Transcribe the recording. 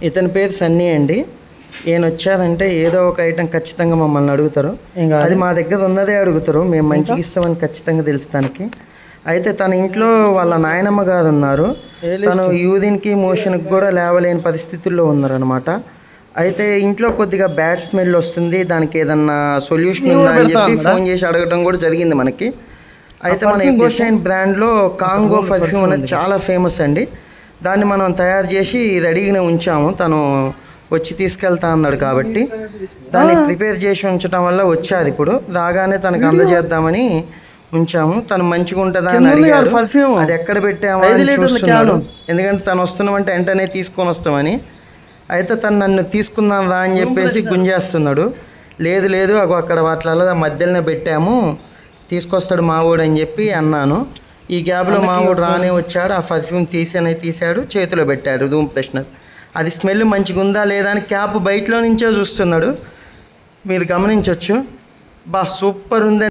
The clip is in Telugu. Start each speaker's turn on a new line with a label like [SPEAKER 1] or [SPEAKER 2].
[SPEAKER 1] ఇతని పేరు సన్నీ అండి. ఈయన వచ్చారంటే ఏదో ఒక ఐటెం ఖచ్చితంగా మమ్మల్ని అడుగుతారు. అది మా దగ్గర ఉన్నదే అడుగుతారు. మేము మంచిగా ఇస్తామని ఖచ్చితంగా తెలుసు తనకి. అయితే తన ఇంట్లో వాళ్ళ నాయనమ్మ గారు ఉన్నారు. తను యూరిన్కి మోషన్కి కూడా లేవలేని పరిస్థితుల్లో ఉన్నారనమాట. అయితే ఇంట్లో కొద్దిగా బ్యాడ్ స్మెల్ వస్తుంది, దానికి ఏదన్నా సొల్యూషన్ ఉందా అని చెప్పి ఫోన్ చేసి అడగడం కూడా జరిగింది మనకి. అయితే మన ఎకోషైన్ బ్రాండ్లో కాంగో పర్ఫ్యూమ్ అనేది చాలా ఫేమస్ అండి. దాన్ని మనం తయారు చేసి రెడీగానే ఉంచాము. తను వచ్చి తీసుకెళ్తా అన్నాడు కాబట్టి దాన్ని ప్రిపేర్ చేసి ఉంచడం వల్ల వచ్చాది. ఇప్పుడు రాగానే తనకు అందజేద్దామని ఉంచాము. తను మంచిగా ఉంటుందా అని అడిగారు. అది ఎక్కడ పెట్టామో అని చూస్తున్నాడు. ఎందుకంటే తను వస్తున్నామంటే వెంటనే తీసుకొని వస్తామని. అయితే తను నన్ను తీసుకుందాం రా అని చెప్పేసి గుంజేస్తున్నాడు. లేదు లేదు అక్కడ వాటిలలో మధ్యలోనే పెట్టాము, తీసుకొస్తాడు మావోడు అని చెప్పి అన్నాను. ఈ గ్యాప్లో మావోడు రానే వచ్చాడు. ఆ పర్ఫ్యూమ్ తీసాడు, చేతిలో పెట్టాడు రూమ్ ఫ్రెషనర్. అది స్మెల్ మంచిగా ఉందా లేదా అని క్యాప్ బయటలో నుంచే చూస్తున్నాడు. మీరు గమనించవచ్చు. సూపర్ ఉంది.